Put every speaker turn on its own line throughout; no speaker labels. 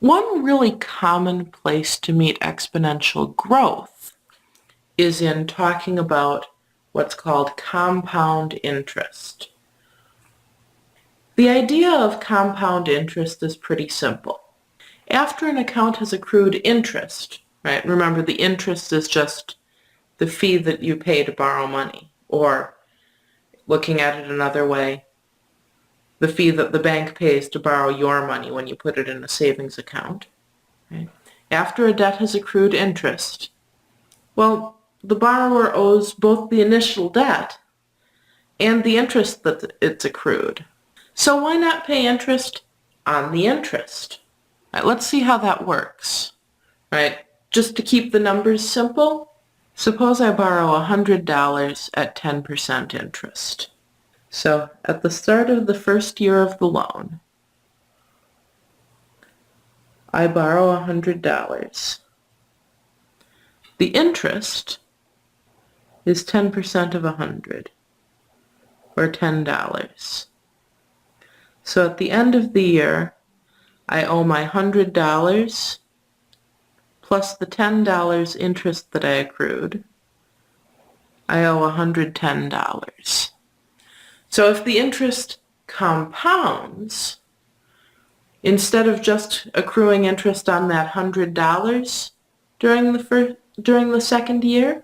One really common place to meet exponential growth is in talking about what's called compound interest. The idea of compound interest is pretty simple. After an account has accrued interest, right? Remember, the interest is just the fee that you pay to borrow money, or looking at it another way, the fee that the bank pays to borrow your money when you put it in a savings account. Right? After a debt has accrued interest, well, the borrower owes both the initial debt and the interest that it's accrued. So why not pay interest on the interest? Right, let's see how that works. Right? Just to keep the numbers simple, suppose I borrow $100 at 10% interest. So at the start of the first year of the loan, I borrow $100. The interest is 10% of 100, or $10. So at the end of the year, I owe my $100 plus the $10 interest that I accrued. I owe $110. So if the interest compounds, instead of just accruing interest on that $100 during the second year,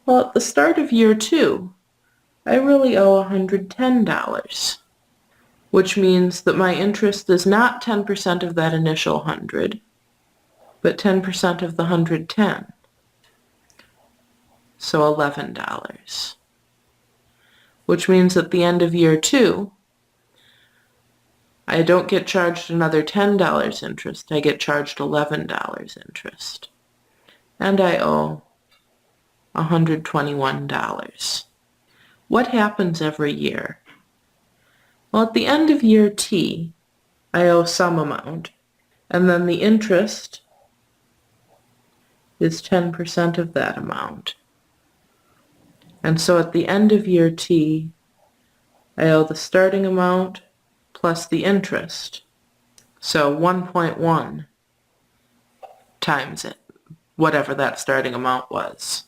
well, at the start of year 2, I really owe $110, which means that my interest is not 10% of that initial 100, but 10% of the 110, so $11, which means at the end of year 2, I don't get charged another $10 interest, I get charged $11 interest, and I owe $121. What happens every year? Well, at the end of year T, I owe some amount, and then the interest is 10% of that amount. And so at the end of year T, I owe the starting amount plus the interest. So 1.1 times it, whatever that starting amount was.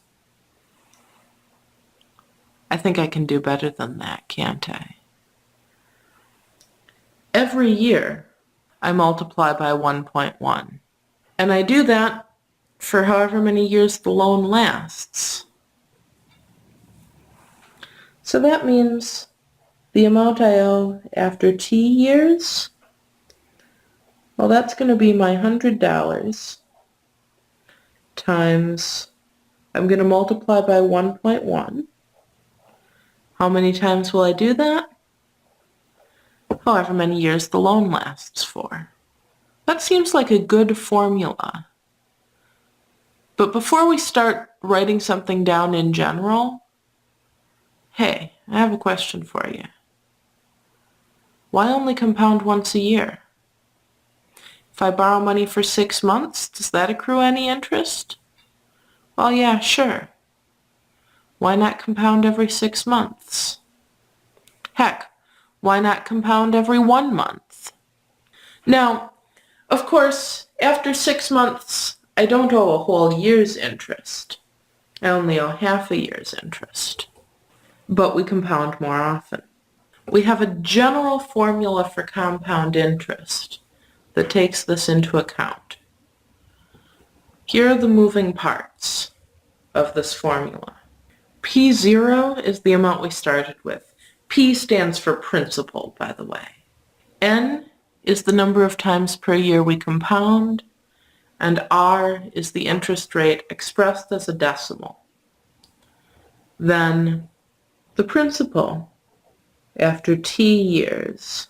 I think I can do better than that, can't I? Every year, I multiply by 1.1. And I do that for however many years the loan lasts. So that means the amount I owe after T years, well, that's going to be my $100 times, I'm going to multiply by 1.1. How many times will I do that? However many years the loan lasts for. That seems like a good formula. But before we start writing something down in general, hey, I have a question for you. Why only compound once a year? If I borrow money for 6 months, does that accrue any interest? Well, yeah, sure. Why not compound every 6 months? Heck, why not compound every 1 month? Now, of course, after 6 months, I don't owe a whole year's interest. I only owe half a year's interest. But we compound more often. We have a general formula for compound interest that takes this into account. Here are the moving parts of this formula. P0 is the amount we started with. P stands for principal, by the way. N is the number of times per year we compound, and R is the interest rate expressed as a decimal. Then the principal after T years.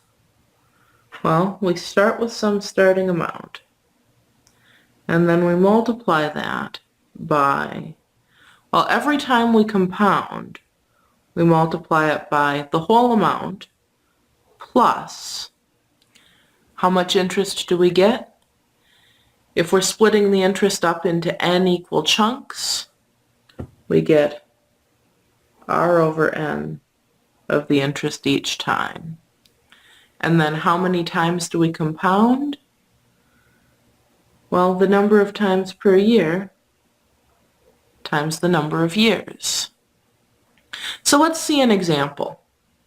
Well, we start with some starting amount, and then we multiply that by, well, every time we compound, we multiply it by the whole amount plus how much interest do we get? If we're splitting the interest up into n equal chunks, we get R over n of the interest each time. And then how many times do we compound? Well, the number of times per year times the number of years. So let's see an example.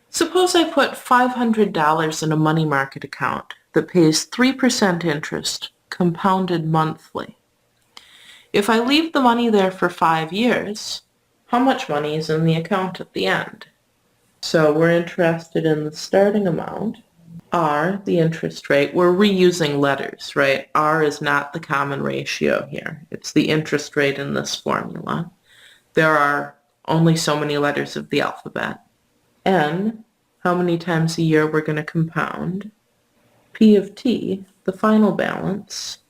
Suppose I put $500 in a money market account that pays 3% interest, compounded monthly. If I leave the money there for 5 years, how much money is in the account at the end? So we're interested in the starting amount. R, the interest rate. We're reusing letters, right? R is not the common ratio here. It's the interest rate in this formula. There are only so many letters of the alphabet. N, how many times a year we're going to compound. P of t, the final balance,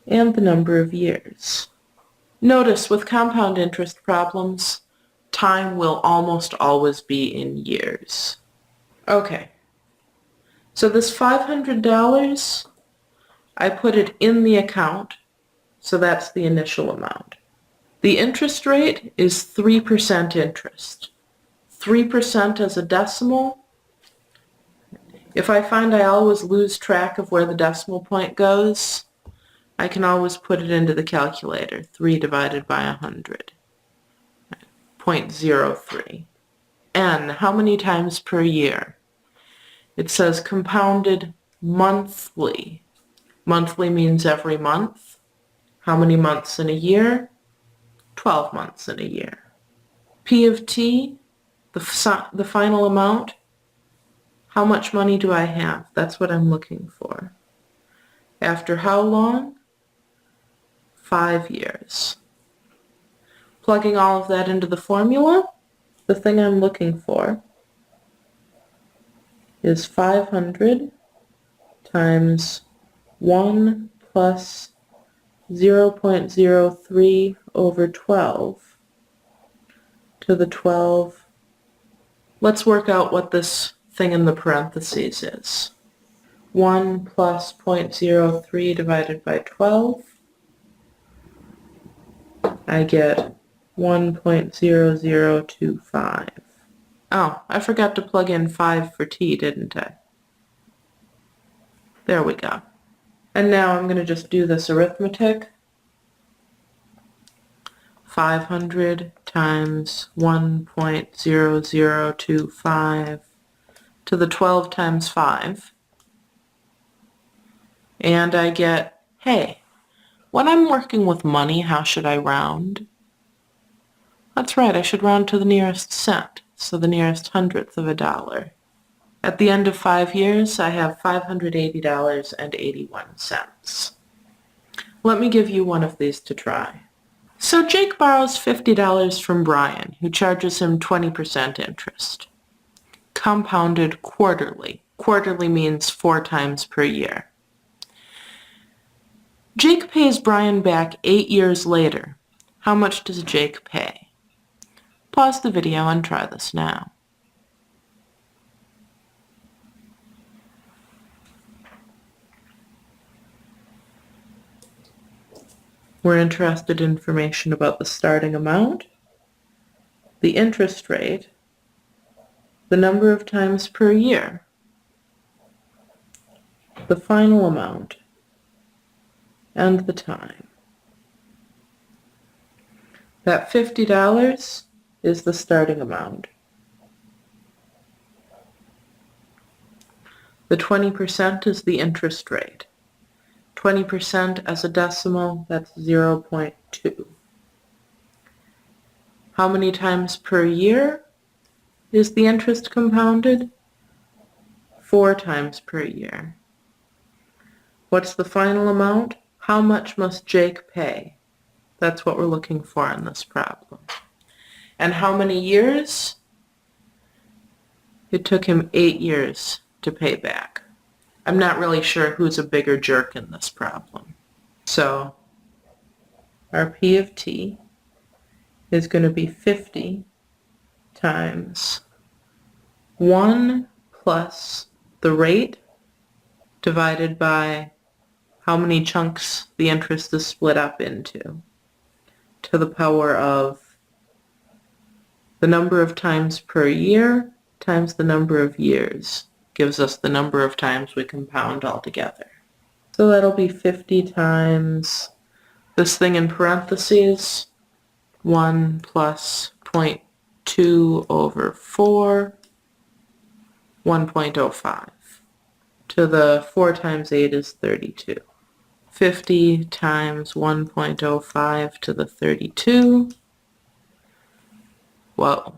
and the number of years. Notice with compound interest problems, time will almost always be in years. Okay, so this $500, I put it in the account, so that's the initial amount. The interest rate is 3% interest. 3% as a decimal. If I find I always lose track of where the decimal point goes, I can always put it into the calculator. 3 divided by 100. 0.03. N, how many times per year? It says compounded monthly. Monthly means every month. How many months in a year? 12 months in a year. P of t, the final amount. How much money do I have? That's what I'm looking for. After how long? 5 years. Plugging all of that into the formula, the thing I'm looking for is 500 times 1 plus 0.03 over 12 to the 12. Let's work out what this thing in the parentheses is. 1 plus 0.03 divided by 12. I get 1.0025. Oh, I forgot to plug in 5 for t, didn't I? There we go. And now I'm going to just do this arithmetic. 500 times 1.0025 to the 12 times 5. And I get, hey, when I'm working with money, how should I round? That's right, I should round to the nearest cent, so the nearest hundredth of a dollar. At the end of 5 years, I have $580.81. Let me give you one of these to try. So Jake borrows $50 from Brian, who charges him 20% interest. Compounded quarterly. Quarterly means 4 times per year. Jake pays Brian back 8 years later. How much does Jake pay? Pause the video and try this now. We're interested in information about the starting amount, the interest rate, the number of times per year, the final amount, and the time. That $50 is the starting amount. The 20% is the interest rate. 20% as a decimal, that's 0.2. How many times per year is the interest compounded? 4 times per year. What's the final amount? How much must Jake pay? That's what we're looking for in this problem. And how many years? It took him 8 years to pay back. I'm not really sure who's a bigger jerk in this problem. So our P of t is going to be 50 times 1 plus the rate divided by how many chunks the interest is split up into, to the power of the number of times per year times the number of years gives us the number of times we compound altogether. So that'll be 50 times this thing in parentheses, 1 plus 0.2 over 4, 1.05. To the 4 times 8 is 32. 50 times 1.05 to the 32. Whoa.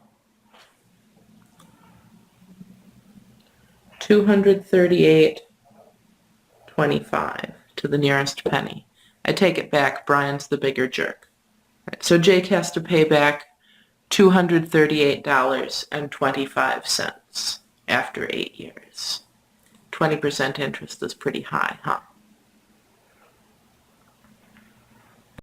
238.25 to the nearest penny. I take it back, Brian's the bigger jerk. Right, so Jake has to pay back $238.25 after 8 years. 20% interest is pretty high, huh?